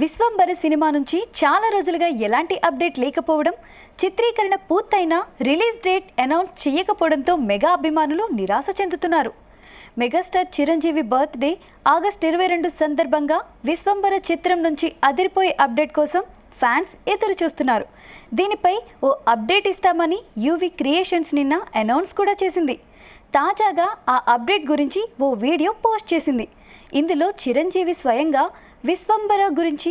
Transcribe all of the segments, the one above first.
Vishwambhara cinema నుంచి చాలా రోజులుగా ఎలాంటి అప్డేట్ లేకపోవడం, చిత్రీకరణ పూర్తయినా రిలీజ్ డేట్ అనౌన్స్ చేయకపోవడంతో మెగా అభిమానులు నిరాశ చెందుతున్నారు. మెగాస్టార్ చిరంజీవి బర్త్డే ఆగస్టు 22 సందర్భంగా విశ్వంబర చిత్రం నుంచి అదిరిపోయే అప్డేట్ కోసం ఫ్యాన్స్ ఎదురు చూస్తున్నారు. దీనిపై ఓ అప్డేట్ ఇస్తామని యూవి క్రియేషన్స్ నిన్న అనౌన్స్ కూడా చేసింది. తాజాగా ఆ అప్డేట్ గురించి ఓ వీడియో పోస్ట్ చేసింది. ఇందులో చిరంజీవి స్వయంగా విశ్వంబర గురించి,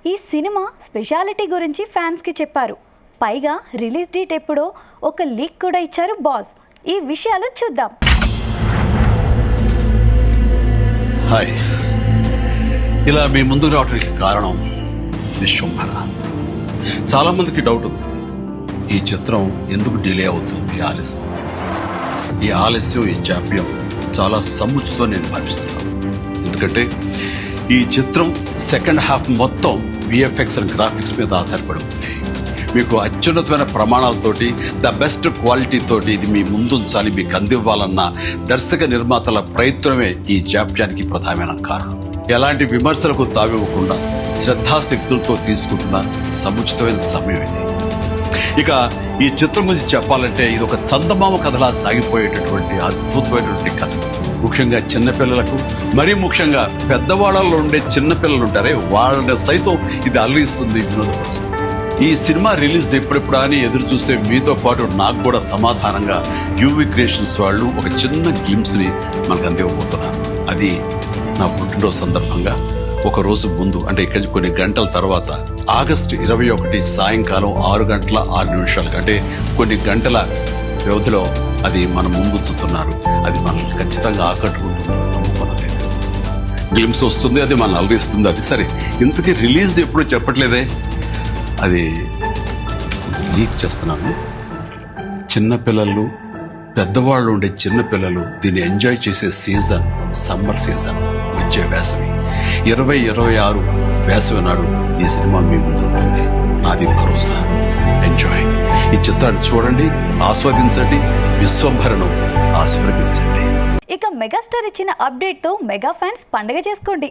ఈ సినిమా స్పెషాలిటీ గురించి ఫ్యాన్స్కి చెప్పారు. పైగా రిలీజ్ డేట్ ఎప్పుడో ఒక లీక్ కూడా ఇచ్చారు బాస్. ఈ విషయాలు చూద్దాం. హాయ్, ఇలా మీ ముందుకు రావడానికి కారణం విశ్వంబర. చాలామందికి డౌట్ ఉంది, ఈ చిత్రం ఎందుకు డిలే అవుతుంది, ఆలస్యం. ఈ ఆలస్యం, ఈ జాప్యం చాలా సముచితో నేను భావిస్తున్నాను. ఎందుకంటే ఈ చిత్రం సెకండ్ హాఫ్ మొత్తం విఎఫ్ఎక్స్ అండ్ గ్రాఫిక్స్ మీద ఆధారపడి ఉంది. మీకు అత్యున్నతమైన ప్రమాణాలతోటి, ద బెస్ట్ క్వాలిటీ తోటి ఇది మీ ముందుంచాలి, మీకు అందివ్వాలన్న దర్శక నిర్మాతల ప్రయత్నమే ఈ జాప్యానికి ప్రధానమైన కారణం. ఎలాంటి విమర్శలకు తావివ్వకుండా శ్రద్ధాశక్తులతో తీసుకుంటున్న సముచితమైన సమయం ఇది. ఇక ఈ చిత్రం గురించి చెప్పాలంటే ఇది ఒక చందమామ కథలా సాగిపోయేటటువంటి అద్భుతమైనటువంటి కథ. ముఖ్యంగా చిన్నపిల్లలకు, మరీ ముఖ్యంగా పెద్దవాళ్ళలో ఉండే చిన్నపిల్లలు ఉంటారే, వాళ్ళని సైతం ఇది అల్లిస్తుంది, వినోదపరుస్తుంది. ఈ సినిమా రిలీజ్ ఎప్పుడెప్పుడా అని ఎదురు చూసే మీతో పాటు నాకు కూడా సమాధానంగా యూవి క్రియేషన్స్ వాళ్ళు ఒక చిన్న గ్లింప్స్ని మనకు అందివ్వబోతున్నారు. అది నా పుట్టినరోజు సందర్భంగా ఒక రోజు ముందు, అంటే ఇక్కడి కొన్ని గంటల తర్వాత ఆగస్టు 21 సాయంకాలం 6:06 అంటే కొన్ని గంటల వ్యవధిలో అది మన ముందు చూస్తున్నారు. అది మనల్ని ఖచ్చితంగా ఆకట్టుకుంటుంది. గ్లింప్స్ వస్తుంది, అది మనల్ని అలరిస్తుంది. అది సరే, ఇంతకీ రిలీజ్ ఎప్పుడు చెప్పట్లేదే, అది లీక్ చేస్తున్నాను. చిన్నపిల్లలు, పెద్దవాళ్ళు ఉండే చిన్నపిల్లలు దీన్ని ఎంజాయ్ చేసే సీజన్ సమ్మర్ సీజన్, వచ్చే వేసవి 2026 వేసవి నాడు ఈ సినిమా మీ ముందు ఉంటుంది. నాది భరోసా. ఎంజాయ్. ఈ చిత్రాన్ని చూడండి, ఆస్వాదించండి, విశ్వంభరను ఆస్వాదించండి. ఇక మెగాస్టార్ ఇచ్చిన అప్డేట్తో మెగా ఫ్యాన్స్ పండుగ చేసుకోండి.